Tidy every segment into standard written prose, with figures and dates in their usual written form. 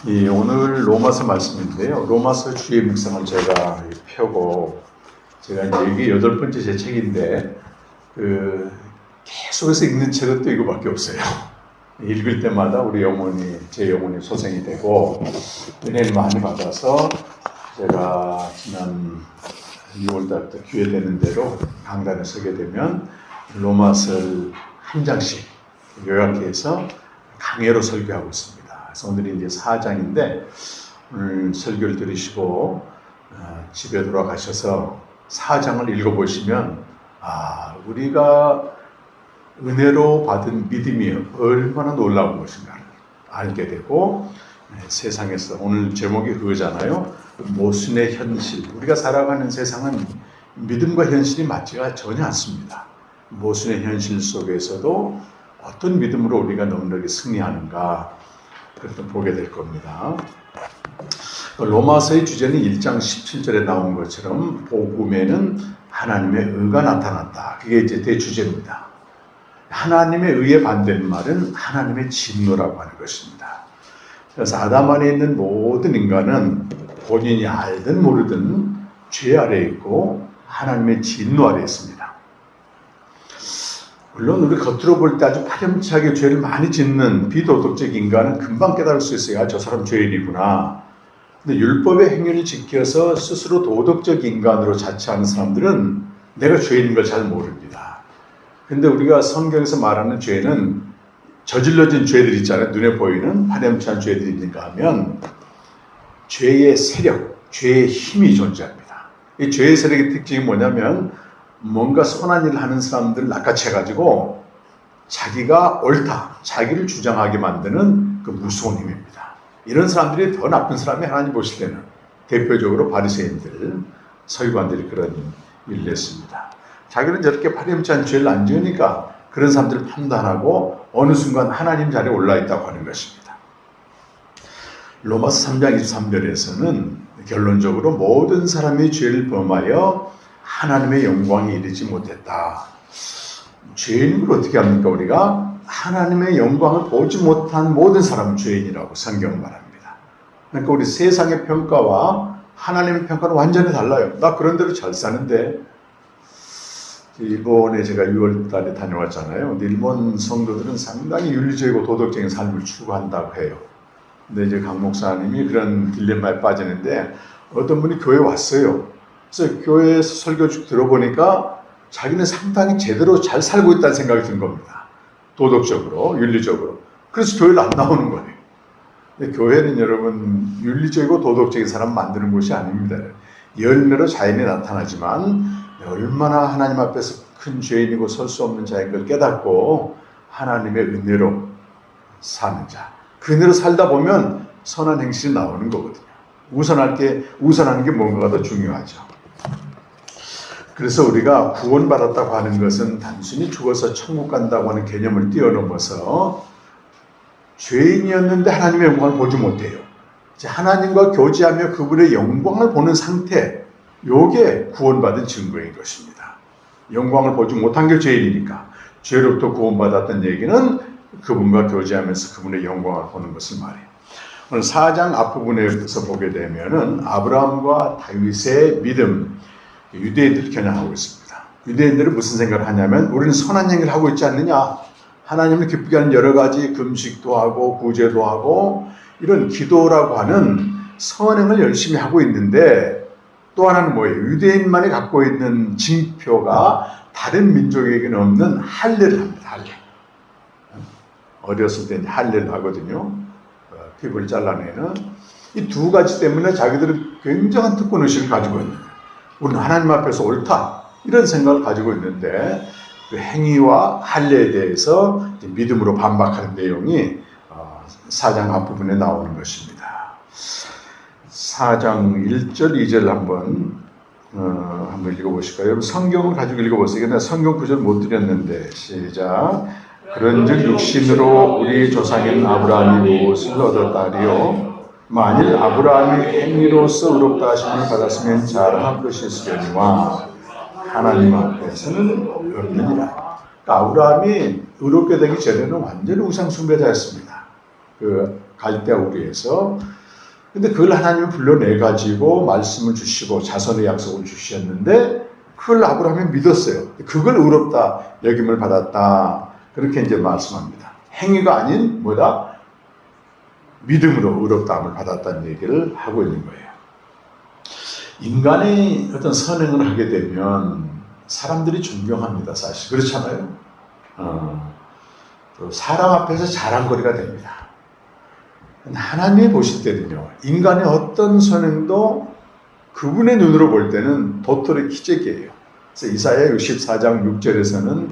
오늘 로마서 말씀인데요. 로마서 주의 묵상을 제가 펴고, 제가 이제 이게 8번째 제 책인데, 계속해서 읽는 책은 또 이거밖에 없어요. 읽을 때마다 우리 영혼이, 제 영혼이 소생이 되고, 은혜를 많이 받아서 제가 지난 6월달부터 기회 되는 대로 강단에 서게 되면 로마서를 한 장씩 요약해서 강해로 설교하고 있습니다. 그래서 오늘이 이제 4장인데 오늘 설교를 들으시고 집에 돌아가셔서 4장을 읽어보시면 우리가 은혜로 받은 믿음이 얼마나 놀라운 것인가를 알게 되고, 세상에서 오늘 제목이 그거잖아요. 모순의 현실. 우리가 살아가는 세상은 믿음과 현실이 맞지가 전혀 않습니다. 모순의 현실 속에서도 어떤 믿음으로 우리가 넉넉히 승리하는가, 그것도 보게 될 겁니다. 로마서의 주제는 1장 17절에 나온 것처럼 복음에는 하나님의 의가 나타났다. 그게 이제 대주제입니다. 하나님의 의의 반대말은 하나님의 진노라고 하는 것입니다. 그래서 아담 안에 있는 모든 인간은 본인이 알든 모르든 죄 아래에 있고 하나님의 진노 아래에 있습니다. 물론 우리 겉으로 볼 때 아주 파렴치하게 죄를 많이 짓는 비도덕적 인간은 금방 깨달을 수 있어요. 저 사람 죄인이구나. 근데 율법의 행위를 지켜서 스스로 도덕적 인간으로 자처하는 사람들은 내가 죄인인 걸 잘 모릅니다. 근데 우리가 성경에서 말하는 죄는 저질러진 죄들 있잖아요. 눈에 보이는 파렴치한 죄들인가 하면 죄의 세력, 죄의 힘이 존재합니다. 이 죄의 세력의 특징이 뭐냐면 뭔가 선한 일을 하는 사람들을 낚아채가지고 자기가 옳다, 자기를 주장하게 만드는 그 무서운 힘입니다. 이런 사람들이 더 나쁜 사람이 하나님 보실 때는 대표적으로 바리새인들, 서기관들이 그런 일을 했습니다. 자기는 저렇게 파렴치한 죄를 안 지으니까 그런 사람들을 판단하고 어느 순간 하나님 자리에 올라있다고 하는 것입니다. 로마서 3장 23절에서는 결론적으로 모든 사람이 죄를 범하여 하나님의 영광에 이르지 못했다. 죄인을 어떻게 합니까? 우리가 하나님의 영광을 보지 못한 모든 사람은 죄인이라고 성경은 말합니다. 그러니까 우리 세상의 평가와 하나님의 평가는 완전히 달라요. 나 그런 대로 잘 사는데. 일본에 제가 6월 달에 다녀왔잖아요. 근데 일본 성도들은 상당히 윤리적이고 도덕적인 삶을 추구한다고 해요. 근데 이제 강 목사님이 그런 딜레마에 빠지는데 어떤 분이 교회에 왔어요. 그래서 교회에서 설교 쭉 들어보니까 자기는 상당히 제대로 잘 살고 있다는 생각이 든 겁니다. 도덕적으로, 윤리적으로. 그래서 교회를 안 나오는 거예요. 근데 교회는 여러분 윤리적이고 도덕적인 사람 만드는 곳이 아닙니다. 열매로 자연이 나타나지만 얼마나 하나님 앞에서 큰 죄인이고 설 수 없는 자인 걸 깨닫고 하나님의 은혜로 사는 자. 그 은혜로 살다 보면 선한 행실이 나오는 거거든요. 우선하는 게 뭔가가 더 중요하죠. 그래서 우리가 구원받았다고 하는 것은 단순히 죽어서 천국 간다고 하는 개념을 뛰어넘어서 죄인이었는데 하나님의 영광을 보지 못해요. 하나님과 교제하며 그분의 영광을 보는 상태, 요게 구원받은 증거인 것입니다. 영광을 보지 못한 게 죄인이니까 죄로부터 구원받았다는 얘기는 그분과 교제하면서 그분의 영광을 보는 것을 말해요. 오늘 4장 앞부분에서 보게 되면은 아브라함과 다윗의 믿음, 유대인들을 겨냥하고 있습니다. 유대인들은 무슨 생각을 하냐면 우리는 선한 행위를 하고 있지 않느냐, 하나님을 기쁘게 하는 여러 가지 금식도 하고 구제도 하고 이런 기도라고 하는 선행을 열심히 하고 있는데, 또 하나는 뭐예요? 유대인만이 갖고 있는 징표가 다른 민족에게는 없는 할례를 합니다. 할례. 어렸을 때 할례를 하거든요. 피부를 잘라내는. 이 두 가지 때문에 자기들은 굉장한 특권의식을 가지고 있는 거예요. 우리는 하나님 앞에서 옳다, 이런 생각을 가지고 있는데 그 행위와 할례에 대해서 믿음으로 반박하는 내용이 4장 앞부분에 나오는 것입니다. 4장 1절, 2절 한번 읽어보실까요? 여러분 성경을 가지고 읽어보세요. 내가 성경 구절 못 드렸는데 시작. 그런즉 육신으로 우리 조상인 아브라함이 무엇을 얻었다리요? 만일 아브라함이 행위로서 의롭다 하심을 받았으면 자랑할 것이 있으려니와 하나님 앞에서는 없느니라. 그러니까 아브라함이 의롭게 되기 전에는 완전히 우상 숭배자였습니다. 갈대아 우리에서. 근데 그걸 하나님이 불러내가지고 말씀을 주시고 자손의 약속을 주셨는데 그걸 아브라함이 믿었어요. 그걸 의롭다 여김을 받았다. 그렇게 이제 말씀합니다. 행위가 아닌 뭐다? 믿음으로 의롭다함을 받았다는 얘기를 하고 있는 거예요. 인간이 어떤 선행을 하게 되면 사람들이 존경합니다. 사실 그렇잖아요. 또 사람 앞에서 자랑거리가 됩니다. 하나님이 보실 때는요, 인간의 어떤 선행도 그분의 눈으로 볼 때는 도토리 기적이에요. 그래서 이사야 64장 6절에서는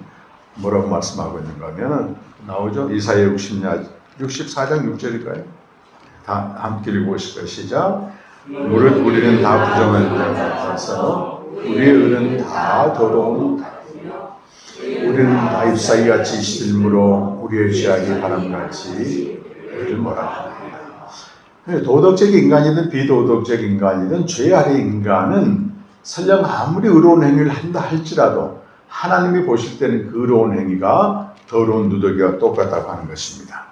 뭐라고 말씀하고 있는가 하면 나오죠. 이사야 64장 6절일까요? 다 함께 읽어보실 거예요. 시작. 무릇 우리는 다 부정한 것 같아서 우리의 의는 다 더러운 우리는 다 잎사귀같이 시들므로 우리의 죄악이 바람같이 우리를 몰아냅니다. 도덕적 인간이든 비도덕적 인간이든 죄 아래 인간은 설령 아무리 의로운 행위를 한다 할지라도 하나님이 보실 때는 그 의로운 행위가 더러운 누더기와 똑같다고 하는 것입니다.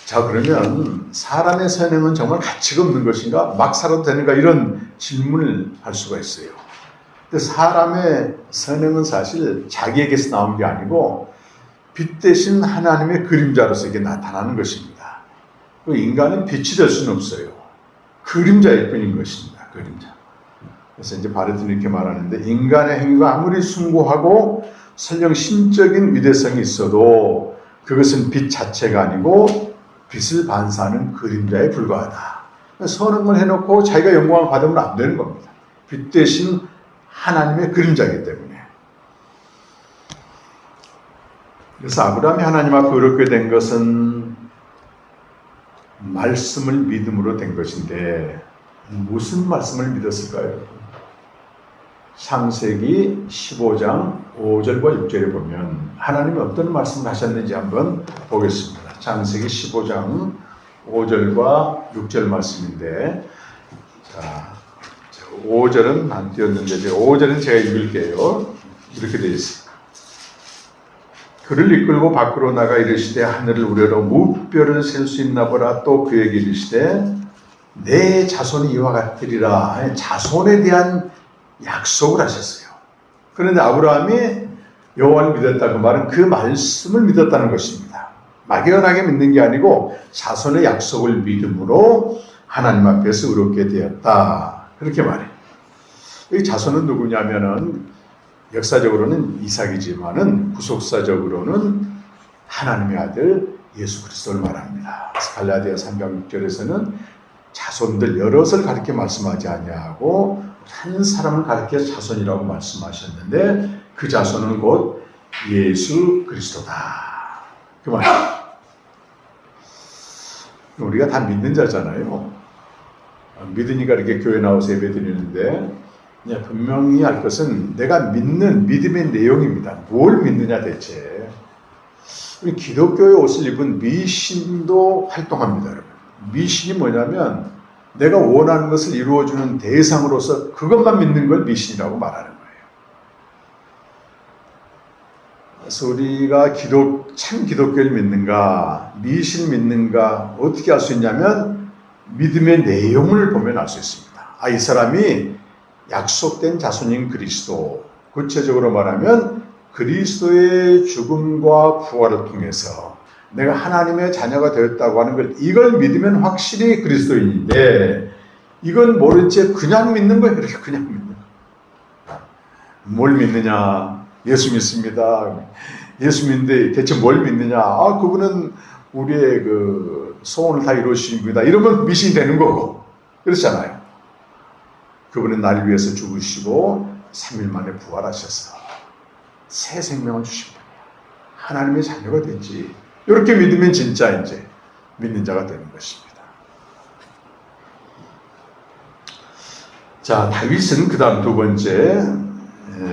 자, 그러면 사람의 선행은 정말 가치가 없는 것인가? 막 살아도 되는가? 이런 질문을 할 수가 있어요. 근데 사람의 선행은 사실 자기에게서 나온 게 아니고 빛 대신 하나님의 그림자로서 이게 나타나는 것입니다. 그 인간은 빛이 될 수는 없어요. 그림자일 뿐인 것입니다. 그림자. 그래서 이제 바르트는 이렇게 말하는데 인간의 행위가 아무리 숭고하고 설령 신적인 위대성이 있어도 그것은 빛 자체가 아니고 빛을 반사하는 그림자에 불과하다. 선행을 해놓고 자기가 영광을 받으면 안 되는 겁니다. 빛 대신 하나님의 그림자이기 때문에. 그래서 아브라함이 하나님 앞에 의롭게 된 것은 말씀을 믿음으로 된 것인데 무슨 말씀을 믿었을까요? 창세기 15장 5절과 6절에 보면 하나님이 어떤 말씀을 하셨는지 한번 보겠습니다. 창세기 15장 5절과 6절 말씀인데, 자, 5절은 안 띄었는데 5절은 제가 읽을게요. 이렇게 되어 있습니다. 그를 이끌고 밖으로 나가 이르시되 하늘을 우러러 무뼈를 셀 수 있나 보라. 또 그에게 이르시되 내 자손이 이와 같으리라. 자손에 대한 약속을 하셨어요. 그런데 아브라함이 여호와를 믿었다. 그 말은 그 말씀을 믿었다는 것입니다. 막연하게 믿는 게 아니고 자손의 약속을 믿음으로 하나님 앞에서 의롭게 되었다. 그렇게 말해요. 이 자손은 누구냐면은 역사적으로는 이삭이지만은 구속사적으로는 하나님의 아들 예수 그리스도를 말합니다. 갈라디아 3장 6절에서는 자손들 여럿을 가리켜 말씀하지 아니하고 한 사람을 가리켜 자손이라고 말씀하셨는데 그 자손은 곧 예수 그리스도다. 그 말이에요. 우리가 다 믿는 자잖아요. 믿으니까 이렇게 교회 나와서 예배 드리는데 분명히 할 것은 내가 믿는 믿음의 내용입니다. 뭘 믿느냐 대체. 우리 기독교의 옷을 입은 미신도 활동합니다. 여러분. 미신이 뭐냐면 내가 원하는 것을 이루어주는 대상으로서 그것만 믿는 걸 미신이라고 말하는 거예요. 그래서 우리가 참 기독교를 믿는가, 미신 믿는가 어떻게 알 수 있냐면 믿음의 내용을 보면 알 수 있습니다. 아, 이 사람이 약속된 자손인 그리스도, 구체적으로 말하면 그리스도의 죽음과 부활을 통해서 내가 하나님의 자녀가 되었다고 하는 걸 이걸 믿으면 확실히 그리스도인인데 이건 모른 채 그냥 믿는 거예요. 그렇게 그냥 믿는 거예요. 뭘 믿느냐? 예수 믿습니다. 예수 믿는데 대체 뭘 믿느냐? 아, 그분은 우리의 그 소원을 다 이루어주신 분이다. 이러면 미신이 되는 거고. 그렇잖아요. 그분은 나를 위해서 죽으시고 3일 만에 부활하셔서 새 생명을 주신 분이야. 하나님의 자녀가 됐지. 이렇게 믿으면 진짜 이제 믿는 자가 되는 것입니다. 자, 다윗은 그 다음 두 번째,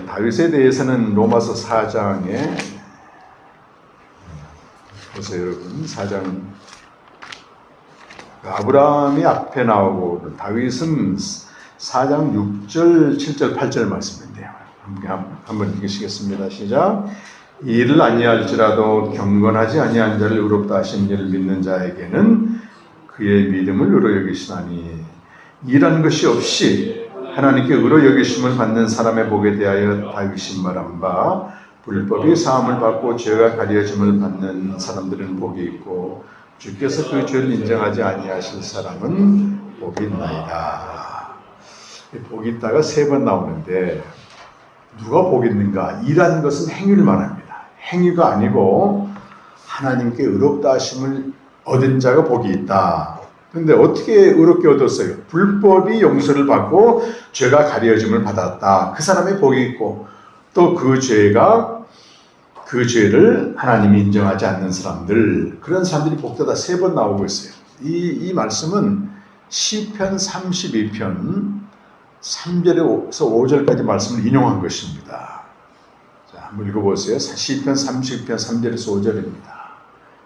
다윗에 대해서는 로마서 4장에 보세요 여러분. 4장 아브라함이 앞에 나오고 다윗은 4장 6절, 7절, 8절 말씀인데요. 한번 읽으시겠습니다. 시작. 이를 아니할지라도 경건하지 아니한 자를 의롭다 하신 이를 믿는 자에게는 그의 믿음을 의로 여기시나니 이란 것이 없이 하나님께 의로 여기심을 받는 사람의 복에 대하여 다윗이 말한 바 불법이 사함을 받고 죄가 가려짐을 받는 사람들은 복이 있고 주께서 그 죄를 인정하지 아니하실 사람은 복이 있나이다. 복이 있다가 3번 나오는데 누가 복이 있는가? 이라는 것은 행위를 말합니다. 행위가 아니고 하나님께 의롭다 하심을 얻은 자가 복이 있다. 근데 어떻게 의롭게 얻었어요? 불법이 용서를 받고 죄가 가려짐을 받았다. 그 사람의 복이 있고 또 그 죄를 하나님이 인정하지 않는 사람들, 그런 사람들이 복되다 3번 나오고 있어요. 이 말씀은 시편 32편 3절에서 5절까지 말씀을 인용한 것입니다. 자, 한번 읽어보세요. 시편 30편 3절에서 5절입니다.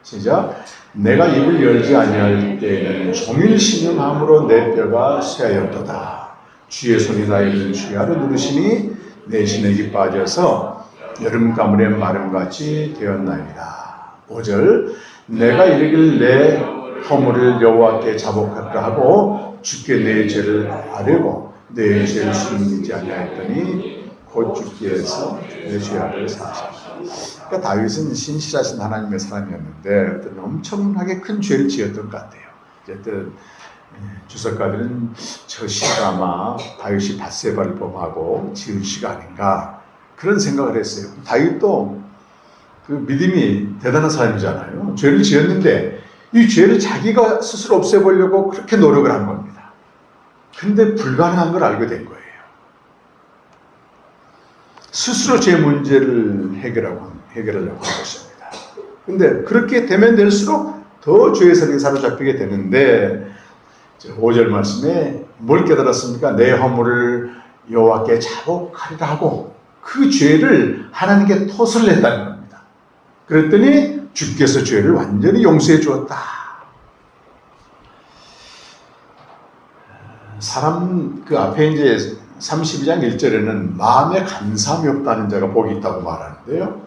시작. 내가 입을 열지 아니할 때에는 종일 신음함으로 내 뼈가 쇠하였도다. 주의 손이 나의 눈치하러 누르시니 내 신에게 빠져서 여름 가물의 마름같이 되었나이다. 5절. 내가 이르길 내 허물을 여호와께 자복하라 하고 주께 내 죄를 아뢰고 내 죄를 숨기지 아니하였더니 곧 주께서 내 죄악을 사하셨다. 그러니까 다윗은 신실하신 하나님의 사람이었는데 어떤 엄청나게 큰 죄를 지었던 것 같아요. 어쨌든 주석가들은 저 시가 아마 다윗이 밧세바를 범하고 지은 시가 아닌가 그런 생각을 했어요. 다윗도 그 믿음이 대단한 사람이잖아요. 죄를 지었는데 이 죄를 자기가 스스로 없애보려고 그렇게 노력을 한 겁니다. 근데 불가능한 걸 알게 된 거예요. 스스로 죄 문제를 해결하려고 한 것입니다. 근데 그렇게 되면 될수록 더 죄의 세력에 사로잡히게 되는데 5절 말씀에 뭘 깨달았습니까? 내 허물을 여호와께 자복하리라 하고 그 죄를 하나님께 토설을 했다는 겁니다. 그랬더니 주께서 죄를 완전히 용서해 주었다. 사람 그 앞에 이제 32장 1절에는 마음에 간사함이 없다는 자가 복이 있다고 말하는데요.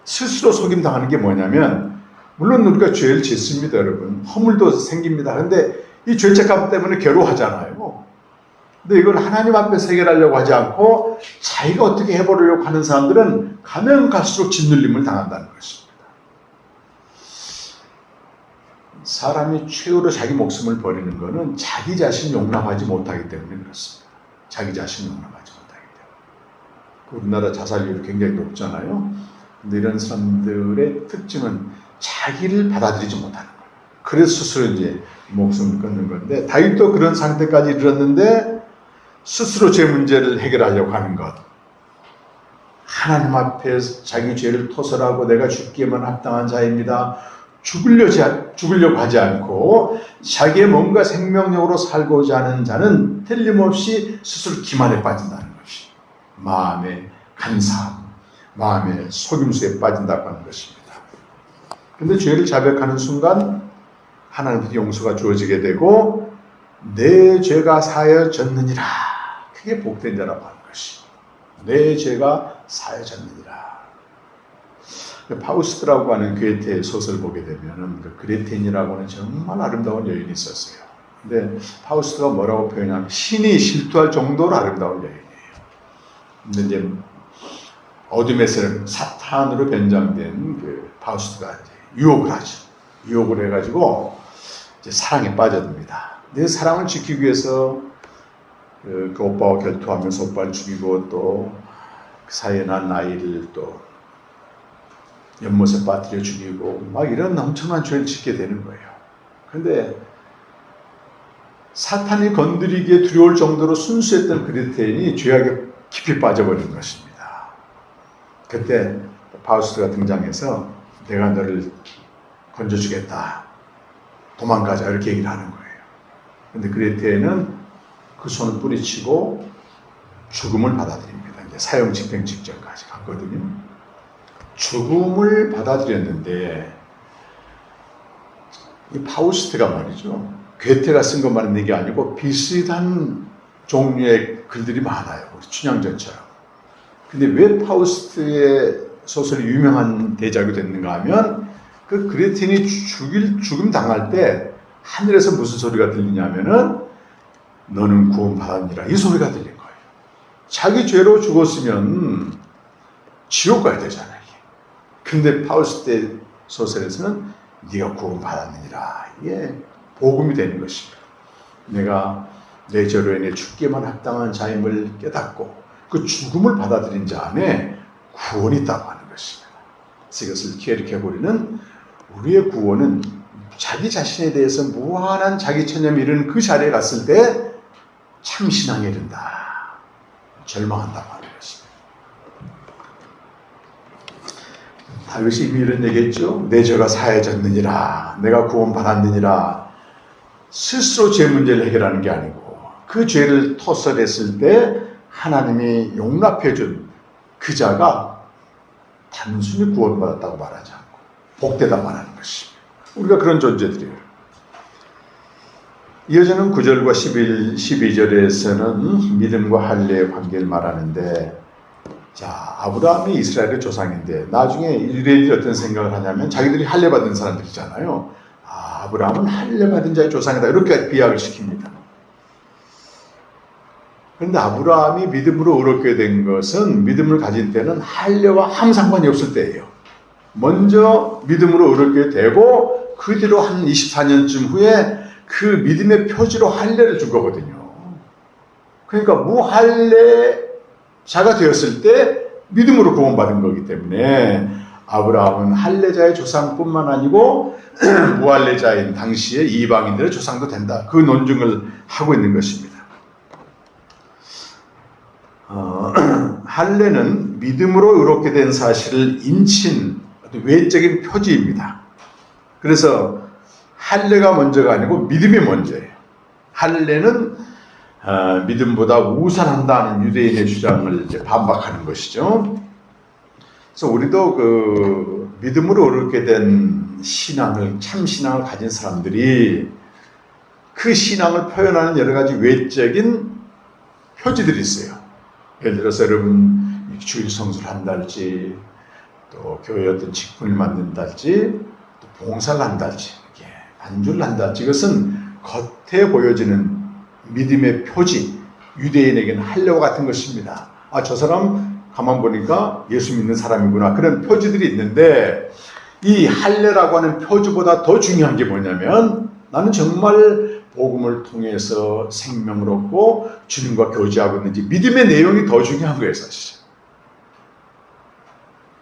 스스로 속임당하는 게 뭐냐면 물론 우리가 죄를 짓습니다, 여러분. 허물도 생깁니다. 그런데 이 죄책감 때문에 괴로워하잖아요. 근데 이걸 하나님 앞에서 해결하려고 하지 않고 자기가 어떻게 해보려고 하는 사람들은 가면 갈수록 짓눌림을 당한다는 것입니다. 사람이 최후로 자기 목숨을 버리는 것은 자기 자신 용납하지 못하기 때문에 그렇습니다. 자기 자신 용납하지 못하기 때문에. 우리나라 자살률이 굉장히 높잖아요. 근데 이런 사람들의 특징은 자기를 받아들이지 못하는 거예요. 그래서 스스로 이제 목숨을 끊는 건데 다윗도 그런 상태까지 이르렀는데 스스로 죄 문제를 해결하려고 하는 것. 하나님 앞에 자기 죄를 토설하고 내가 죽기에만 합당한 자입니다. 죽으려고 하지 않고 자기의 몸과 생명력으로 살고자 하는 자는 틀림없이 스스로 기만에 빠진다는 것이 마음의 간사함, 마음의 속임수에 빠진다고 하는 것입니다. 그런데 죄를 자백하는 순간 하나님의 용서가 주어지게 되고 내 죄가 사여졌느니라. 그게 복된 자라고 하는 것입니다. 내 죄가 사여졌느니라. 파우스트라고 하는 괴테의 소설 보게 되면은 그 그레텐이라고 하는 정말 아름다운 여인이 있었어요. 근데 파우스트가 뭐라고 표현하면 신이 실투할 정도로 아름다운 여인이에요. 근데 이제 어둠의 세력 사탄으로 변장된 그 파우스트가 이제 유혹을 하죠. 유혹을 해가지고 이제 사랑에 빠져듭니다. 내 사랑을 지키기 위해서 그 오빠와 결투하면서 오빠를 죽이고 또 그 사이에 난 아이를 또 연못에 빠뜨려 죽이고 막 이런 엄청난 죄를 짓게 되는 거예요. 그런데 사탄이 건드리기에 두려울 정도로 순수했던 그레텐이 죄악에 깊이 빠져버린 것입니다. 그때 파우스트가 등장해서 내가 너를 건져주겠다. 도망가자 이렇게 얘기를 하는 거예요. 그런데 그레텐은 그 손을 뿌리치고 죽음을 받아들입니다. 이제 사형 집행 직전까지 갔거든요. 죽음을 받아들였는데 이 파우스트가 말이죠. 괴테가 쓴 것만 있는 게 아니고 비슷한 종류의 글들이 많아요. 우리 춘향전처럼. 근데 왜 파우스트의 소설이 유명한 대작이 됐는가 하면 그 그레텐이 죽음 당할 때 하늘에서 무슨 소리가 들리냐면은 너는 구원받았니라 이 소리가 들린 거예요. 자기 죄로 죽었으면 지옥 가야 되잖아요. 근데 파우스트의 소설에서는 네가 구원받았느니라 이게 복음이 되는 것입니다. 내가 내 죄로 인해 죽기만 합당한 자임을 깨닫고 그 죽음을 받아들인 자 안에 구원이 있다고 하는 것입니다. 그래서 이것을 기억해보리는 우리의 구원은 자기 자신에 대해서 무한한 자기 체념이 이르는 그 자리에 갔을 때 참신앙에 이른다. 절망한다고 하는 것입니다. 다윗이 이미 이런 얘기했죠. 내 죄가 사해졌느니라. 내가 구원받았느니라. 스스로 죄 문제를 해결하는 게 아니고 그 죄를 토설했을 때 하나님이 용납해준 그 자가 단순히 구원받았다고 말하지 않고 복되다 말하는 것입니다. 우리가 그런 존재들이에요. 이어지는 9절과 12절에서는 믿음과 할례의 관계를 말하는데 자, 아브라함이 이스라엘의 조상인데 나중에 유대인들이 어떤 생각을 하냐면 자기들이 할례 받은 사람들이잖아요. 아브라함은 할례 받은 자의 조상이다 이렇게 비약을 시킵니다. 그런데 아브라함이 믿음으로 의롭게 된 것은 믿음을 가진 때는 할례와 아무 상관이 없을 때예요. 먼저 믿음으로 의롭게 되고 그 뒤로 한 24년쯤 후에 그 믿음의 표지로 할례를 준 거거든요. 그러니까 무할례자가 되었을 때 믿음으로 구원받은 거기 때문에 아브라함은 할례자의 조상뿐만 아니고 무할례자인 당시의 이방인들의 조상도 된다. 그 논증을 하고 있는 것입니다. 할례는 믿음으로 의롭게 된 사실을 인친 외적인 표지입니다. 그래서 할례가 먼저가 아니고 믿음이 먼저예요. 할례는 믿음보다 우선한다는 유대인의 주장을 이제 반박하는 것이죠. 그래서 우리도 그 믿음으로 의롭게 된 신앙을 참 신앙을 가진 사람들이 그 신앙을 표현하는 여러 가지 외적인 표지들이 있어요. 예를 들어서 여러분 주일 성수를 한달지 또 교회 어떤 직분을 맡는달지 또 봉사를 한달지 반주를 한달지 이것은 겉에 보여지는 믿음의 표지 유대인에게는 할례와 같은 것입니다. 아, 저 사람 가만 보니까 예수 믿는 사람이구나 그런 표지들이 있는데 이 할례라고 하는 표지보다 더 중요한 게 뭐냐면 나는 정말 복음을 통해서 생명을 얻고 주님과 교제하고 있는지 믿음의 내용이 더 중요한 거예요 사실.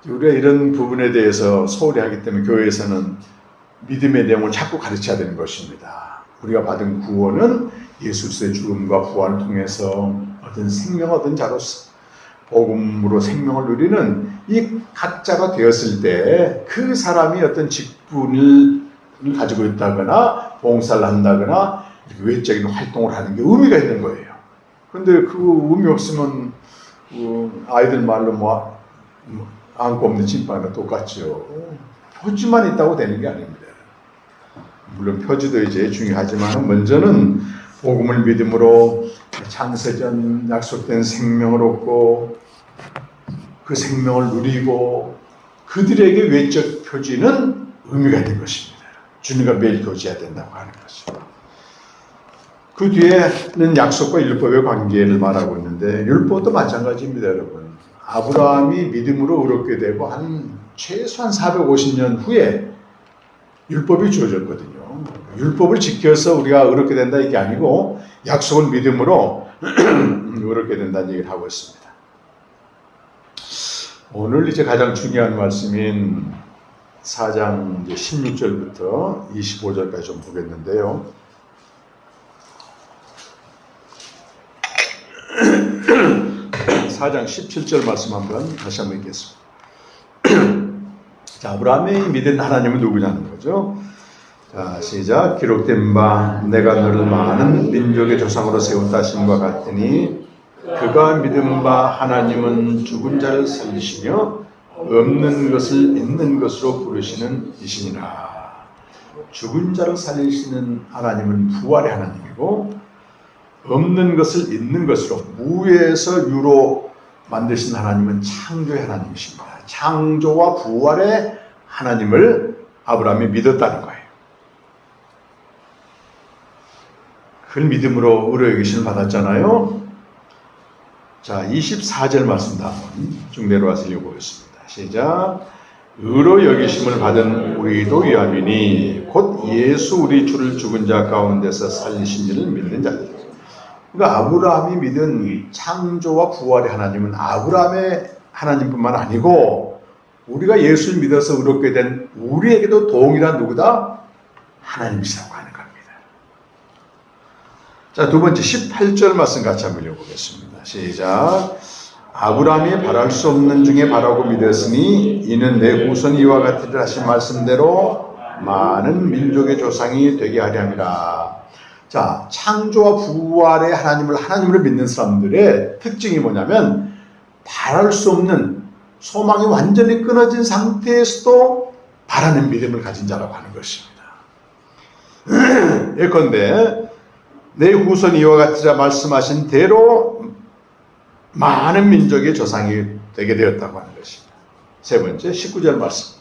우리가 이런 부분에 대해서 소홀히 하기 때문에 교회에서는 믿음의 내용을 자꾸 가르쳐야 되는 것입니다. 우리가 받은 구원은 예수 그리스도의 죽음과 부활을 통해서 얻은 생명 얻은 자로서 복음으로 생명을 누리는 이 각자가 되었을 때 그 사람이 어떤 직분을 가지고 있다거나 봉사를 한다거나 이렇게 외적인 활동을 하는 게 의미가 있는 거예요. 그런데 그 의미 없으면 아이들 말로 안고 없는 찐빵이랑 똑같죠. 표지만 있다고 되는 게 아닙니다. 물론 표지도 이제 중요하지만 먼저는 복음을 믿음으로 창세전 약속된 생명을 얻고 그 생명을 누리고 그들에게 외적 표지는 의미가 있는 것입니다. 주님과 매일 교제해야 된다고 하는 것이죠. 그 뒤에는 약속과 율법의 관계를 말하고 있는데 율법도 마찬가지입니다, 여러분. 아브라함이 믿음으로 의롭게 되고 한 최소한 450년 후에 율법이 주어졌거든요. 율법을 지켜서 우리가 의롭게 된다 이게 아니고 약속은 믿음으로 의롭게 된다는 얘기를 하고 있습니다. 오늘 이제 가장 중요한 말씀인 4장 16절부터 25절까지 좀 보겠는데요. 4장 17절 말씀 한번 다시 한번 읽겠습니다. 자, 아브라함이 믿은 하나님은 누구냐는 거죠. 자, 시작. 기록된 바 내가 너를 많은 민족의 조상으로 세웠다 하심과 같으니 그가 믿은 바 하나님은 죽은 자를 살리시며 없는 것을 있는 것으로 부르시는 이시니라. 죽은 자를 살리시는 하나님은 부활의 하나님이고 없는 것을 있는 것으로 무에서 유로 만드신 하나님은 창조의 하나님이십니다. 창조와 부활의 하나님을 아브라함이 믿었다는 거예요. 큰 믿음으로 의로 여기심을 받았잖아요. 자, 24절 말씀 한번 쭉 내려와서 읽어보겠습니다. 시작. 의로 여기심을 받은 우리도 유함이니 곧 예수 우리 주를 죽은 자 가운데서 살리신 이를 믿는 자들. 그러니까 아브라함이 믿은 창조와 부활의 하나님은 아브라함의 하나님뿐만 아니고 우리가 예수를 믿어서 의롭게 된 우리에게도 동일한 누구다? 하나님이시라고 하는 겁니다. 자, 두 번째 18절 말씀 같이 한번 읽어보겠습니다. 시작. 아브라함이 바랄 수 없는 중에 바라고 믿었으니 이는 내 후손 이와 같으리라 하신 말씀대로 많은 민족의 조상이 되게 하려 함이라. 자, 창조와 부활의 하나님을 하나님으로 믿는 사람들의 특징이 뭐냐면 바랄 수 없는 소망이 완전히 끊어진 상태에서도 바라는 믿음을 가진 자라고 하는 것입니다. 예컨대 내 후손 이와 같으리라 말씀하신 대로 많은 민족의 조상이 되게 되었다고 하는 것입니다. 세 번째 19절 말씀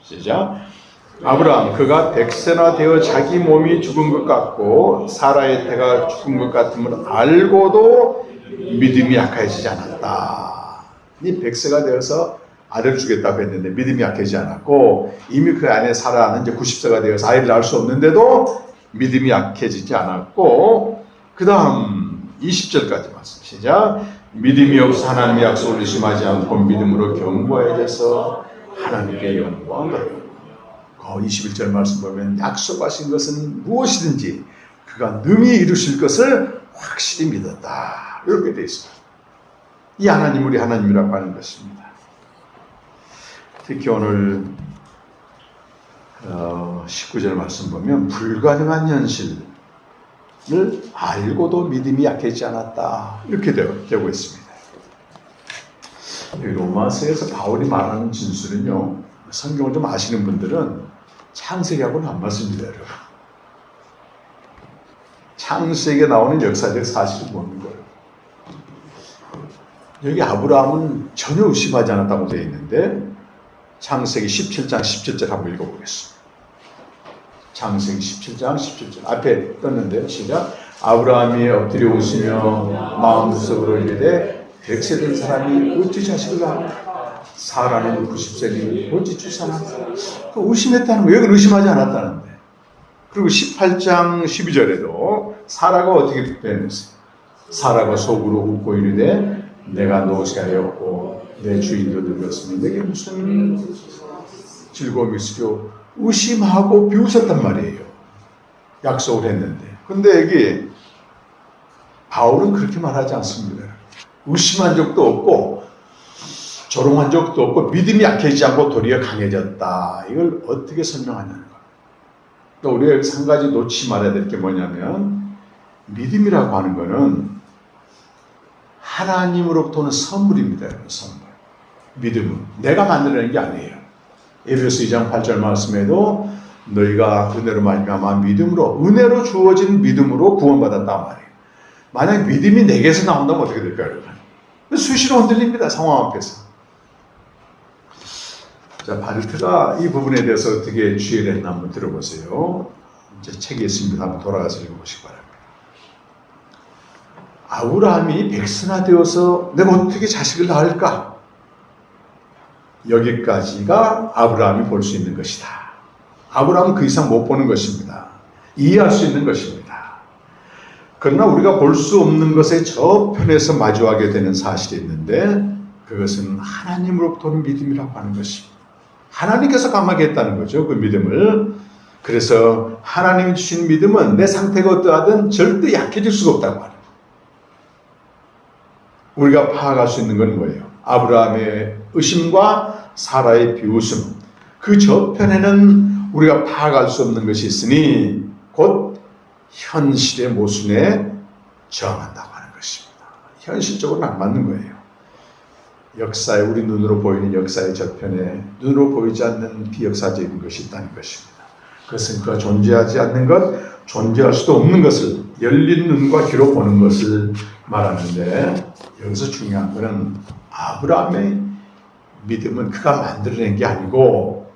시작. 아브라함 그가 100세나 되어 자기 몸이 죽은 것 같고 사라의 태가 죽은 것 같음을 알고도 믿음이 약해지지 않았다. 이 100세가 되어서 아들을 주겠다고 했는데 믿음이 약해지지 않았고 이미 그 안에 사라는 이제 90세가 되어서 아이를 낳을 수 없는데도 믿음이 약해지지 않았고 그 다음 20절까지 말씀 시작. 믿음이 없어 하나님의 약속을 의심하지 않고 믿음으로 견고해져서 하나님께 영광을 21절 말씀 보면 약속하신 것은 무엇이든지 그가 능히 이루실 것을 확실히 믿었다. 이렇게 되어 있습니다. 이 하나님 우리 하나님이라고 하는 것입니다. 특히 오늘 19절 말씀 보면 불가능한 현실을 알고도 믿음이 약해지지 않았다. 이렇게 되고 있습니다. 로마서에서 바울이 말하는 진술은요. 성경을 좀 아시는 분들은 창세기하고는 안 맞습니다. 여러분. 창세기에 나오는 역사적 사실은 뭡니까? 여기 아브라함은 전혀 의심하지 않았다고 되어 있는데 창세기 17장 17절 한번 읽어보겠습니다. 창세기 17장 17절 앞에 떴는데요. 시작. 아브라함이 엎드려 웃으며 마음속으로 이르되 100세 된 사람이 어찌 자식을 낳을까? 사라는 90세니 어찌 출산하나? 의심했다는 거예요. 여기는 의심하지 않았다는데. 그리고 18장 12절에도 사라가 어떻게 표현했어요? 사라가 속으로 웃고 이르되 내가 노쇠하였고 내 주인도 늙었으니 내게 무슨 즐거움이 있으려 의심하고 비웃었단 말이에요. 약속을 했는데. 근데 여기 바울은 그렇게 말하지 않습니다. 의심한 적도 없고 조롱한 적도 없고 믿음이 약해지지 않고 도리어 강해졌다. 이걸 어떻게 설명하냐는 거예요. 또 우리가 여기서 한 가지 놓치지 말아야 될 게 뭐냐면 믿음이라고 하는 거는 하나님으로부터 오는 선물입니다. 선물. 믿음은 내가 만들어낸 게 아니에요. 에베소 2장 8절 말씀에도 너희가 은혜로 말미암아 믿음으로 은혜로 주어진 믿음으로 구원받았단 말이에요. 만약 믿음이 내게서 나온다면 어떻게 될까요, 여러분? 수시로 흔들립니다. 상황 앞에서. 자, 바르트가 이 부분에 대해서 어떻게 주의를 했나 한번 들어보세요. 이제 책이 있습니다. 한번 돌아가서 읽어보시기 바랍니다. 아브라함이 100세나 되어서 내가 어떻게 자식을 낳을까? 여기까지가 아브라함이 볼 수 있는 것이다. 아브라함은 그 이상 못 보는 것입니다. 이해할 수 있는 것입니다. 그러나 우리가 볼 수 없는 것의 저편에서 마주하게 되는 사실이 있는데 그것은 하나님으로부터 오는 믿음이라고 하는 것입니다. 하나님께서 강하게 했다는 거죠. 그 믿음을. 그래서 하나님이 주신 믿음은 내 상태가 어떠하든 절대 약해질 수가 없다고 하는 거예요. 우리가 파악할 수 있는 건 뭐예요? 아브라함의 의심과 사라의 비웃음. 그 저편에는 우리가 파악할 수 없는 것이 있으니 곧 현실의 모순에 저항한다고 하는 것입니다. 현실적으로는 안 맞는 거예요. 역사에 우리 눈으로 보이는 역사의 저편에 눈으로 보이지 않는 비역사적인 것이 있다는 것입니다. 그것은 그가 존재하지 않는 것, 존재할 수도 없는 것을 열린 눈과 귀로 보는 것을 말하는데 여기서 중요한 것은 아브라함의 믿음은 그가 만들어낸 게 아니고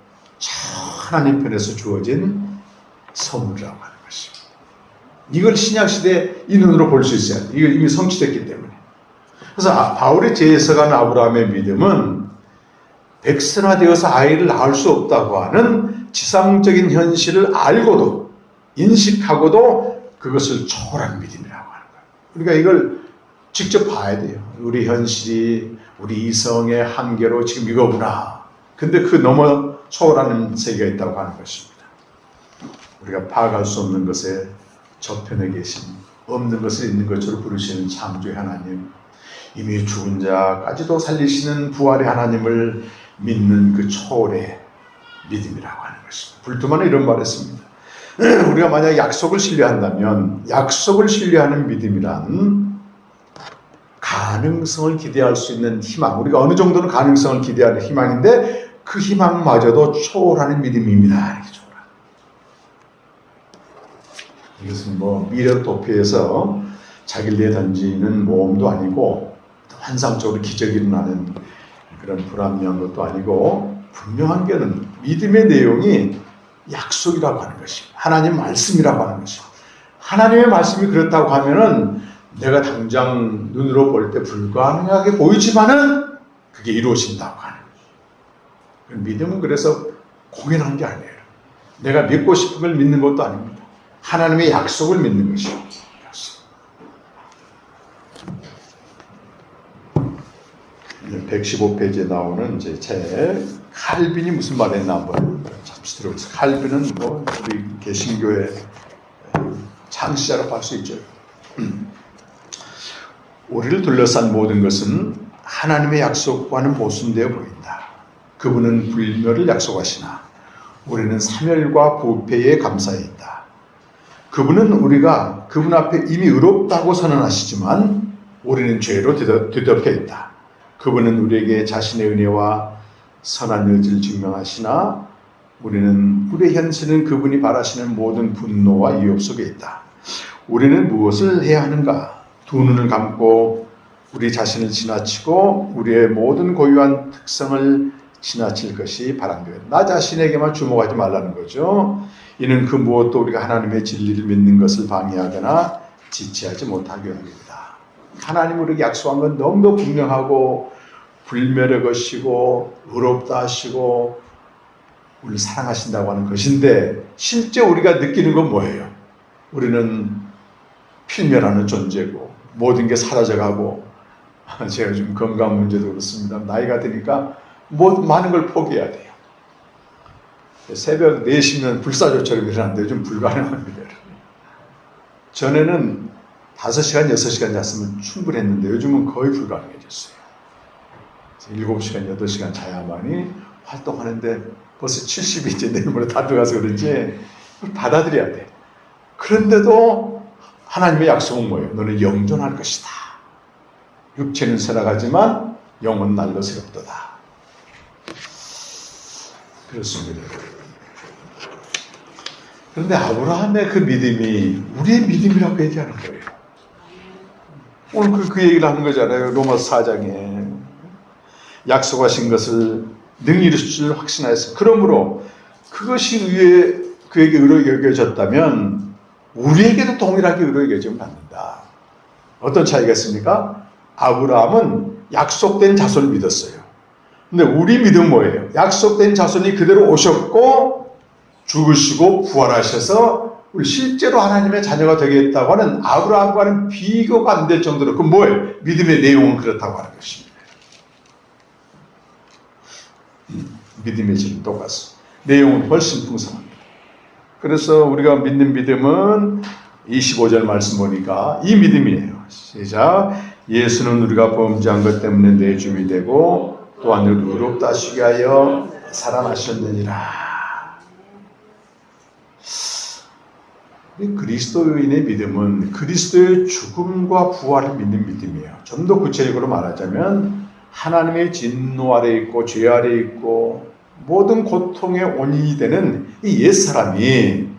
하나님 편에서 주어진 선물이라고 하는 것입니다. 이걸 신약시대 이 눈으로 볼 수 있어야 돼. 이걸 이미 성취됐기 때문에. 그래서 바울이 제시하는 아브라함의 믿음은 백성화되어서 아이를 낳을 수 없다고 하는 지상적인 현실을 알고도 인식하고도 그것을 초월한 믿음이라고 하는 거예요. 우리가 이걸 직접 봐야 돼요. 우리 현실이 우리 이성의 한계로 지금 이거구나. 근데 그 넘어 초월하는 세계가 있다고 하는 것입니다. 우리가 파악할 수 없는 것에 저편에 계신, 없는 것을 있는 것으로 부르시는 창조의 하나님, 이미 죽은 자까지도 살리시는 부활의 하나님을 믿는 그 초월의 믿음이라고 하는 것입니다. 불투만은 이런 말을 했습니다. 우리가 만약 약속을 신뢰한다면 약속을 신뢰하는 믿음이란 가능성을 기대할 수 있는 희망, 우리가 어느 정도는 가능성을 기대하는 희망인데 그 희망마저도 초월하는 믿음입니다. 이렇게 초월하는. 이것은 뭐 미래 도피에서 자기를 내에 던지는 모험도 아니고 환상적으로 기적이 일어나는 그런 불합리한 것도 아니고 분명한 게는 믿음의 내용이 약속이라고 하는 것입니다. 하나님 말씀이라고 하는 것입니다. 하나님의 말씀이 그렇다고 하면은 내가 당장 눈으로 볼 때 불가능하게 보이지만은 그게 이루어진다고 하는 거예요. 믿음은 그래서 공연한 게 아니에요. 내가 믿고 싶은 걸 믿는 것도 아닙니다. 하나님의 약속을 믿는 것이요. 115페이지에 나오는 제 책 칼빈이 무슨 말했나 한번 잠시 들어보세요. 칼빈은 뭐 우리 개신교의 창시자라고 할 수 있죠. 우리를 둘러싼 모든 것은 하나님의 약속과는 모순되어 보인다. 그분은 불멸을 약속하시나 우리는 사멸과 부패에 감사해 있다. 그분은 우리가 그분 앞에 이미 의롭다고 선언하시지만 우리는 죄로 뒤덮여 있다. 그분은 우리에게 자신의 은혜와 선한 의지를 증명하시나 우리의 현실은 그분이 바라시는 모든 분노와 위협 속에 있다. 우리는 무엇을 해야 하는가? 두 눈을 감고 우리 자신을 지나치고 우리의 모든 고유한 특성을 지나칠 것이 바람되어 나 자신에게만 주목하지 말라는 거죠. 이는 그 무엇도 우리가 하나님의 진리를 믿는 것을 방해하거나 지체하지 못하게 합니다. 하나님 우리에게 약속한 건 너무도 분명하고 불멸의 것이고 의롭다 하시고 우리를 사랑하신다고 하는 것인데 실제 우리가 느끼는 건 뭐예요? 우리는 필멸하는 존재고 모든 게 사라져가고 제가 좀 건강 문제도 그렇습니다. 나이가 드니까 많은 걸 포기해야 돼요. 새벽 4시면 불사조처럼 일어나는데 요즘 불가능합니다. 전에는 5시간, 6시간 잤으면 충분했는데 요즘은 거의 불가능해졌어요. 7시간, 8시간 자야만이 활동하는데 벌써 70이 이제 내일모레 다 들어가서 그런지 받아들여야 돼. 그런데도 하나님의 약속은 뭐예요? 너는 영존할 것이다. 육체는 쇠락하지만 영은 날로 새롭도다. 그렇습니다. 그런데 아브라함의 그 믿음이 우리의 믿음이라고 얘기하는 거예요. 오늘 그 얘기를 하는 거잖아요. 로마서 4장에 약속하신 것을 능히 이루실 줄 확신하였어. 그러므로 그것이 그에게 의로 여겨졌다면 우리에게도 동일하게 의로 여겨지면 받는다. 어떤 차이가 있습니까? 아브라함은 약속된 자손을 믿었어요. 근데 우리 믿음은 뭐예요? 약속된 자손이 그대로 오셨고 죽으시고 부활하셔서 우리 실제로 하나님의 자녀가 되겠다고 하는 아브라함과는 비교가 안 될 정도로 그 뭐예요? 믿음의 내용은 그렇다고 하는 것입니다. 믿음의 질은 똑같습니다. 내용은 훨씬 풍성합니다. 그래서 우리가 믿는 믿음은 25절 말씀 보니까 이 믿음이에요. 시작. 예수는 우리가 범죄한 것 때문에 내 주이 되고 또한 의롭다 하시게 하여 살아나셨느니라. 그리스도인의 믿음은 그리스도의 죽음과 부활을 믿는 믿음이에요. 좀 더 구체적으로 말하자면 하나님의 진노 아래 있고 죄 아래 있고 모든 고통의 원인이 되는 이 옛사람이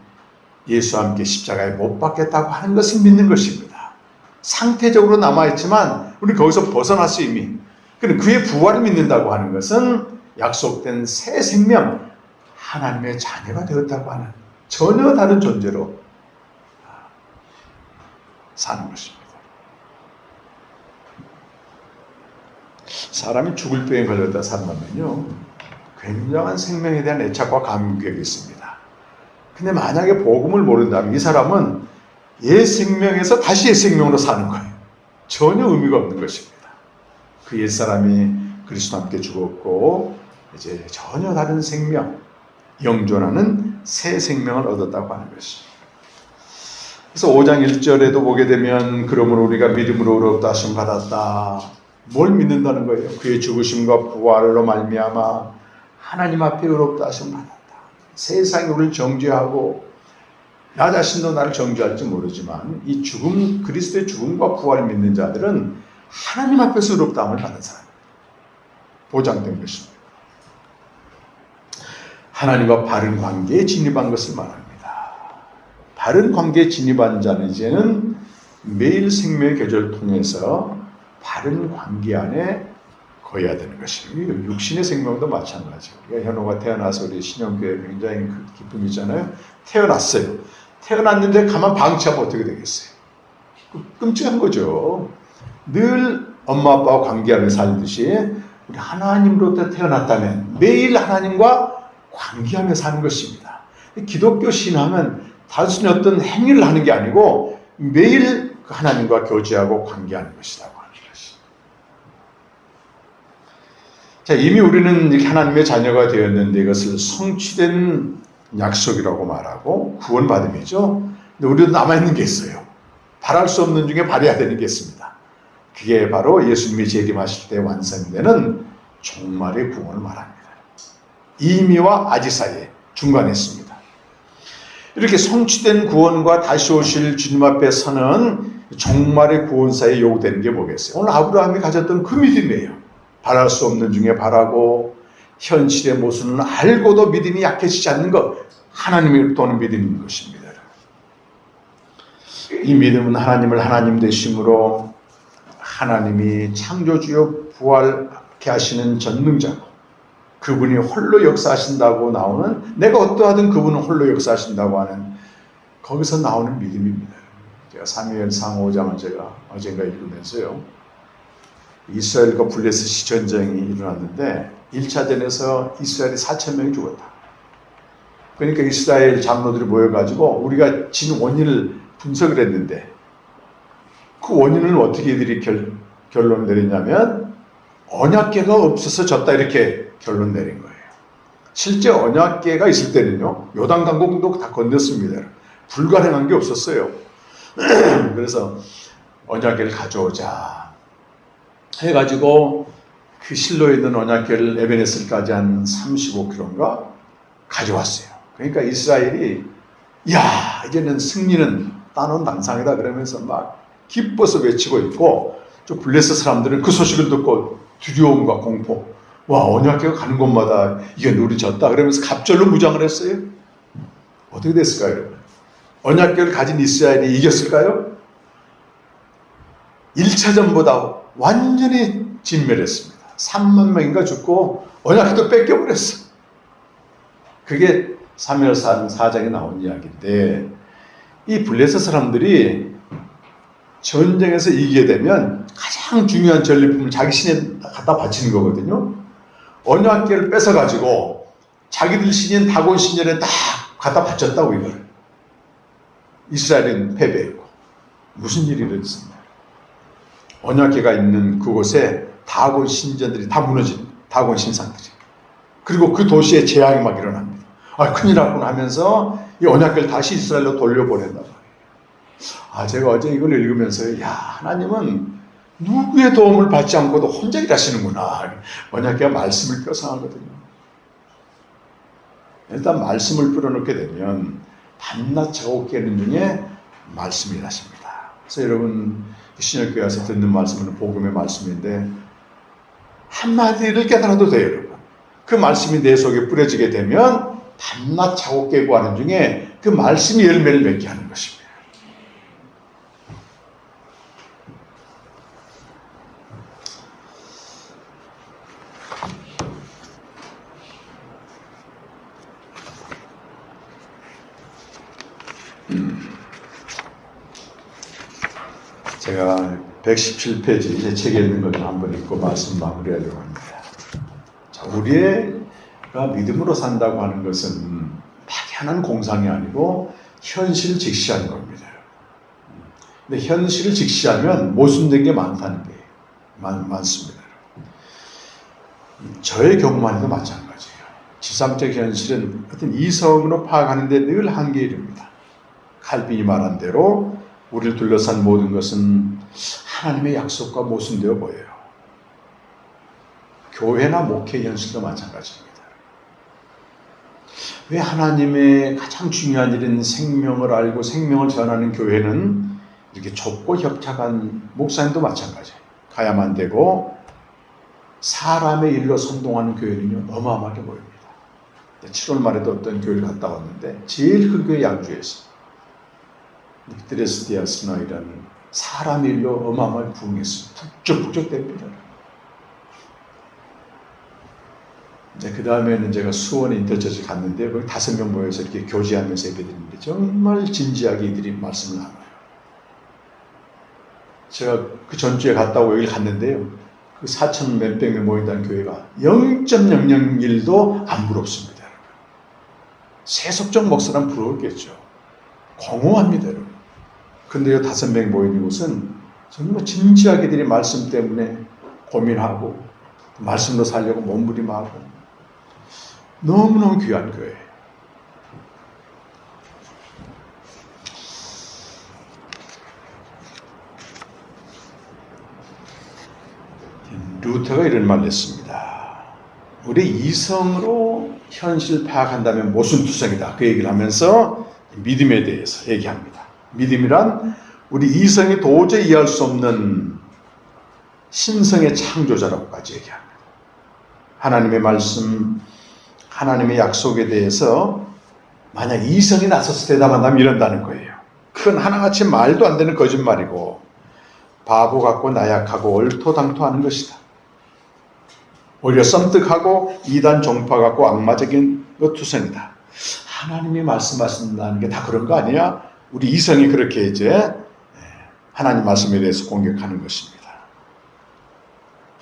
예수와 함께 십자가에 못 박겠다고 하는 것을 믿는 것입니다. 상태적으로 남아있지만 우리 거기서 벗어났어 이미. 그런데 그의 부활을 믿는다고 하는 것은 약속된 새 생명, 하나님의 자녀가 되었다고 하는 전혀 다른 존재로 사는 것입니다. 사람이 죽을 병에 걸렸다 산다면요, 굉장한 생명에 대한 애착과 감격이 있습니다. 근데 만약에 복음을 모른다면 이 사람은 옛 생명에서 다시 옛 생명으로 사는 거예요. 전혀 의미가 없는 것입니다. 그 옛 사람이 그리스도와 함께 죽었고 이제 전혀 다른 생명, 영존하는 새 생명을 얻었다고 하는 것입니다. 그래서 5장 1절에도 보게 되면 그러므로 우리가 믿음으로 의롭다 하심 받았다. 뭘 믿는다는 거예요? 그의 죽으심과 부활로 말미암아 하나님 앞에 의롭다 하심 받았다. 세상이 우리를 정죄하고 나 자신도 나를 정죄할지 모르지만 이 죽음, 그리스도의 죽음과 부활을 믿는 자들은 하나님 앞에서 의롭다함을 받은 사람입니다. 보장된 것입니다. 하나님과 바른 관계에 진입한 것을 말합니다. 바른 관계에 진입한 자는 이제는 매일 생명의 계절을 통해서 바른 관계 안에 거해야 되는 것입니다. 육신의 생명도 마찬가지예요. 우리가 현호가 태어나서 우리 신영교회 굉장히 기쁨이 있잖아요. 태어났어요. 태어났는데 가만 방치하면 어떻게 되겠어요? 끔찍한 거죠. 늘 엄마 아빠와 관계하며 살듯이 우리 하나님으로부터 태어났다면 매일 하나님과 관계하며 사는 것입니다. 기독교 신앙은 단순히 어떤 행위를 하는 게 아니고 매일 하나님과 교제하고 관계하는 것이라고 하는 것입니다. 자, 이미 우리는 이렇게 하나님의 자녀가 되었는데 이것을 성취된 약속이라고 말하고 구원받음이죠. 근데 우리도 남아있는 게 있어요. 바랄 수 없는 중에 바라야 되는 게 있습니다. 그게 바로 예수님이 재림하실 때 완성되는 종말의 구원을 말합니다. 이미와 아지 사이에 중간에 있습니다. 이렇게 성취된 구원과 다시 오실 주님 앞에 서는 종말의 구원 사이에 요구되는 게 뭐겠어요? 오늘 아브라함이 가졌던 그 믿음이에요. 바랄 수 없는 중에 바라고 현실의 모습은 알고도 믿음이 약해지지 않는 것, 하나님을 도는 믿음인 것입니다. 이 믿음은 하나님을 하나님 되심으로 하나님이 창조주요 부활케 하시는 전능자고 그분이 홀로 역사하신다고 나오는, 내가 어떠하든 그분은 홀로 역사하신다고 하는, 거기서 나오는 믿음입니다. 제가 사무엘상 5장을 제가 어젠가 읽으면서요, 이스라엘과 블레셋이 전쟁이 일어났는데 1차 전에서 이스라엘이 4,000명이 죽었다. 그러니까 이스라엘 장로들이 모여가지고 우리가 진 원인을 분석을 했는데 그 원인을 어떻게 이들이 결론을 내렸냐면 언약궤가 없어서 졌다, 이렇게 결론 내린 거예요. 실제 언약궤가 있을 때는요, 요단강공도 다 건넜습니다. 불가능한 게 없었어요. 그래서 언약궤를 가져오자 해가지고 그 실로에 있는 언약궤를 에베네셀까지 한 35km인가 가져왔어요. 그러니까 이스라엘이 야, 이제는 승리는 따놓은 당상이다 그러면서 막 기뻐서 외치고 있고, 저 블레셋 사람들은 그 소식을 듣고 두려움과 공포, 와, 언약궤가 가는 곳마다 이게 우리 졌다 그러면서 갑절로 무장을 했어요. 어떻게 됐을까요, 여러분? 언약궤를 가진 이스라엘이 이겼을까요? 1차전보다 완전히 진멸했습니다. 3만 명인가 죽고 언약궤도 뺏겨버렸어. 그게 사무엘상 4장에 나온 이야기인데, 이 블레셋 사람들이 전쟁에서 이기게 되면 가장 중요한 전리품을 자기 신에 갖다 바치는 거거든요. 언약궤를 뺏어가지고 자기들 신인 다곤 신전에 딱 갖다 바쳤다고 이걸. 이스라엘은 패배했고 무슨 일이 일어났습니까? 언약궤가 있는 그곳에 다곤 신전들이 다 무너진, 다곤 신상들이. 그리고 그 도시에 재앙이 막 일어납니다. 아, 큰일 났구나 하면서 이 언약궤를 다시 이스라엘로 돌려보낸다고. 아, 제가 어제 이걸 읽으면서 야, 하나님은 누구의 도움을 받지 않고도 혼자 일하시는구나. 언약궤가 말씀을 뼈상하거든요. 일단 말씀을 뿌려놓게 되면 밤낮 자고 깨는 중에 말씀이 일하십니다. 그래서 여러분 신약교회 와서 듣는 말씀은 복음의 말씀인데 한마디를 깨달아도 돼요, 여러분. 그 말씀이 내 속에 뿌려지게 되면 밤낮 자고 깨고 하는 중에 그 말씀이 열매를 맺게 하는 것입니다. 제가 117페이지 제 책에 있는 것을 한번 읽고 말씀 마무리하려고 합니다. 자, 우리가 믿음으로 산다고 하는 것은 막연한 공상이 아니고 현실을 직시하는 겁니다. 근데 현실을 직시하면 모순된 게 많다는 게 많습니다. 저의 경우만 해도 마찬가지예요. 지상적 현실은 어떤 이성으로 파악하는 데 늘 한계에 이릅니다. 칼빈이 말한 대로 우리를 둘러싼 모든 것은 하나님의 약속과 모순되어 보여요. 교회나 목회 현실도 마찬가지입니다. 왜 하나님의 가장 중요한 일인 생명을 알고 생명을 전하는 교회는 이렇게 좁고 협착한, 목사님도 마찬가지예요. 가야만 되고 사람의 일로 선동하는 교회는요 어마어마하게 보입니다. 7월 말에도 어떤 교회를 갔다 왔는데 제일 큰 교회 양주에서 드레스디아스너이라는 사람 일로 어마어마하게 부흥했습니다. 북적북적 됩니다. 그 다음에는 제가 수원 인터처치 갔는데 거기 5명 모여서 이렇게 교제하면서 예배드리는데 정말 진지하게 이들이 말씀을 나눠요. 제가 그 전주에 갔다 오고 여기 갔는데요. 그 4천 몇백 명 모인다는 교회가 0.001도 안 부럽습니다. 세속적 목사는 부러웠겠죠. 공허합니다, 여러분. 근데 5명 모인 곳은 정말 진지하게 들이 말씀 때문에 고민하고 말씀으로 살려고 몸부림하고 너무너무 귀한 교회. 루터가 이런 말을 했습니다. 우리 이성으로 현실 파악한다면 모순투성이다. 그 얘기를 하면서 믿음에 대해서 얘기합니다. 믿음이란 우리 이성이 도저히 이해할 수 없는 신성의 창조자라고까지 얘기합니다. 하나님의 말씀, 하나님의 약속에 대해서 만약 이성이 나서서 대답한다면 이런다는 거예요. 그건 하나같이 말도 안 되는 거짓말이고 바보 같고 나약하고 얼토당토하는 것이다. 오히려 썸뜩하고 이단 종파 같고 악마적인 것 투성이다. 하나님이 말씀하신다는 게 다 그런 거 아니야? 우리 이성이 그렇게 이제 하나님 말씀에 대해서 공격하는 것입니다.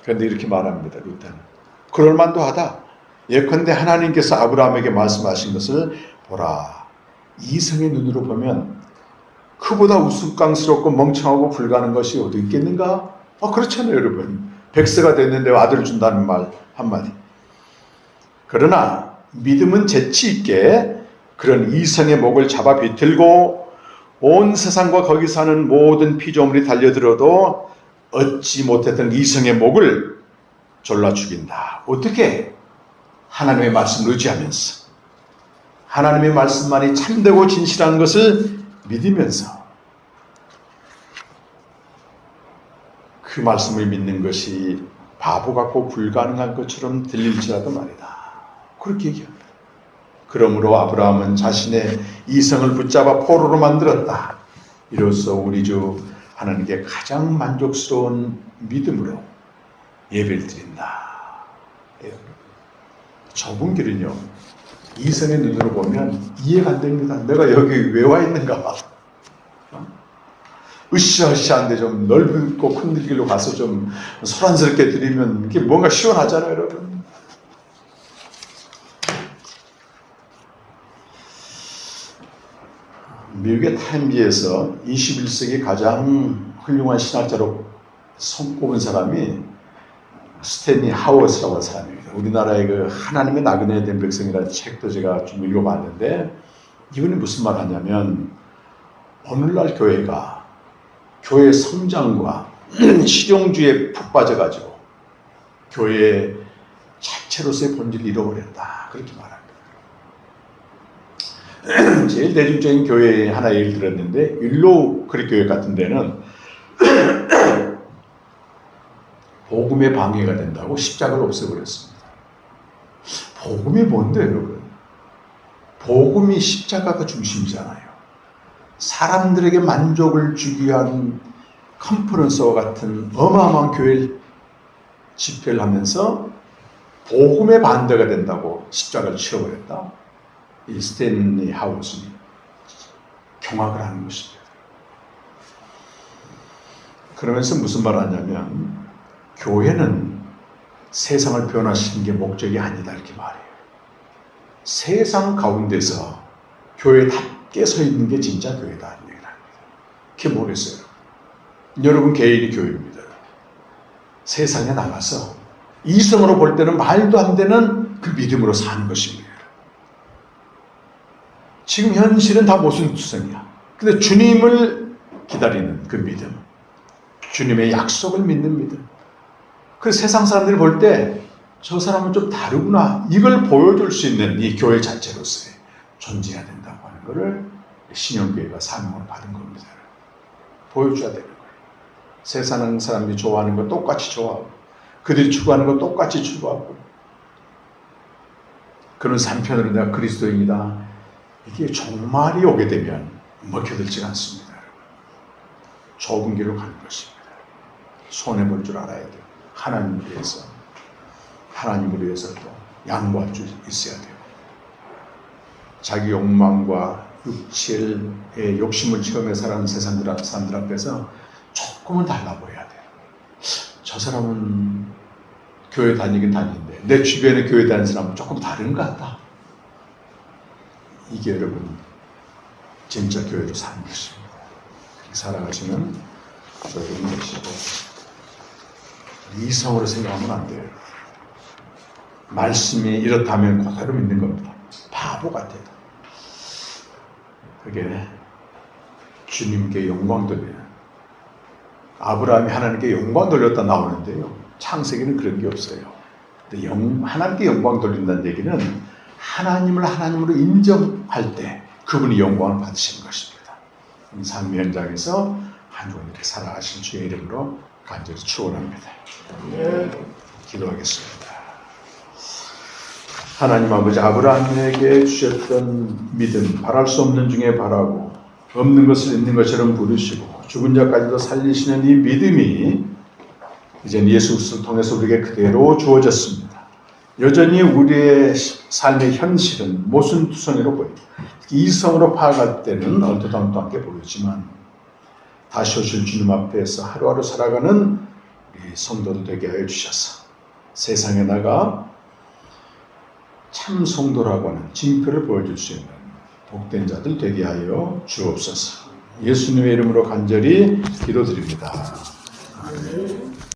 그런데 이렇게 말합니다. 루터는 그럴 만도 하다. 예컨대 하나님께서 아브라함에게 말씀하신 것을 보라. 이성의 눈으로 보면 그보다 우스꽝스럽고 멍청하고 불가능한 것이 어디 있겠는가? 그렇잖아요, 여러분. 백세가 됐는데 아들을 준다는 말 한마디. 그러나 믿음은 재치 있게 그런 이성의 목을 잡아 비틀고 온 세상과 거기 사는 모든 피조물이 달려들어도 얻지 못했던 이성의 목을 졸라 죽인다. 어떻게? 하나님의 말씀을 의지하면서 하나님의 말씀만이 참되고 진실한 것을 믿으면서 그 말씀을 믿는 것이 바보 같고 불가능한 것처럼 들릴지라도 말이다. 그렇게 얘기합니다. 그러므로 아브라함은 자신의 이성을 붙잡아 포로로 만들었다. 이로써 우리 주 하나님께 가장 만족스러운 믿음으로 예배를 드린다. 좁은 길은요, 이성의 눈으로 보면 이해가 안 됩니다. 내가 여기 왜 와 있는가? 으쌰으쌰한데 좀 넓고 큰 길로 가서 좀 소란스럽게 드리면 이게 뭔가 시원하잖아요, 여러분. 미국의 타임지에서 21세기 가장 훌륭한 신학자로 손꼽은 사람이 스탠리 하워스라고 하는 사람입니다. 우리나라의 그 하나님의 나그네에 된 백성이라는 책도 제가 좀 읽어봤는데 이분이 무슨 말 하냐면 오늘날 교회가 교회 성장과 실용주의에 푹 빠져가지고 교회 자체로서의 본질을 잃어버렸다. 그렇게 말합니다. 제일 대중적인 교회 하나 예를 들었는데 윌로우 크릭 교회 같은 데는 복음의 방해가 된다고 십자가를 없애버렸습니다. 복음이 뭔데 여러분? 복음이 십자가가 중심이잖아요. 사람들에게 만족을 주기 위한 컨퍼런스와 같은 어마어마한 교회 집회를 하면서 복음의 반대가 된다고 십자가를 치워버렸다. 이 스탠리 하우스는 경악을 하는 것입니다. 그러면서 무슨 말 하냐면 교회는 세상을 변화시키는 게 목적이 아니다 이렇게 말해요. 세상 가운데서 교회답게 서 있는 게 진짜 교회다 이런 얘기를 합니다. 그게 뭐겠어요? 여러분 개인이 교회입니다. 세상에 나가서 이성으로 볼 때는 말도 안 되는 그 믿음으로 사는 것입니다. 지금 현실은 다 모순투성이야. 근데 주님을 기다리는 그 믿음, 주님의 약속을 믿는 믿음. 그 세상 사람들이 볼 때 저 사람은 좀 다르구나. 이걸 보여줄 수 있는 이 교회 자체로서의 존재해야 된다고 하는 것을 신영교회가 사명을 받은 겁니다. 보여줘야 되는 거예요. 세상 사람들이 좋아하는 거 똑같이 좋아하고 그들이 추구하는 거 똑같이 추구하고 그런 한편으로 내가 그리스도인이다. 이게 종말이 오게 되면 먹혀들지 않습니다. 좁은 길로 가는 것입니다. 손해볼 줄 알아야 돼요. 하나님을 위해서. 하나님을 위해서 또 양보할 줄 있어야 돼요. 자기 욕망과 육체의 욕심을 채우며 살아가는 세상 사람들 앞에서 조금은 달라 보여야 돼요. 저 사람은 교회 다니긴 다니는데 내 주변에 교회 다니는 사람은 조금 다른 것 같다. 이게 여러분 진짜 교회로 사는 것입니다. 그렇게 살아가시면 여러분 되시고 이성으로 생각하면 안 돼요. 말씀이 이렇다면 그대로 믿는 겁니다. 바보 같아요. 그게 주님께 영광 돌려요. 아브라함이 하나님께 영광 돌렸다 나오는데요. 창세기는 그런 게 없어요. 근데 하나님께 영광 돌린다는 얘기는 하나님을 하나님으로 인정할 때 그분이 영광을 받으시는 것입니다. 삶의 현장에서 한 주간 이렇게 살아가신 주의 이름으로 간절히 축원합니다. 기도하겠습니다. 하나님 아버지, 아브라함에게 주셨던 믿음, 바랄 수 없는 중에 바라고 없는 것을 있는 것처럼 부르시고 죽은 자까지도 살리시는 이 믿음이 이제 예수 그리스도를 통해서 우리에게 그대로 주어졌습니다. 여전히 우리의 삶의 현실은 모순투성이로 보입니다. 이성으로 파악할 때는 얼토당토하게 보이지만 다시 오실 주님 앞에서 하루하루 살아가는 우리 성도들 되게 하여 주셔서 세상에 나가 참 성도라고 하는 징표를 보여줄 수 있는 복된 자들 되게 하여 주옵소서. 예수님의 이름으로 간절히 기도드립니다. 아멘.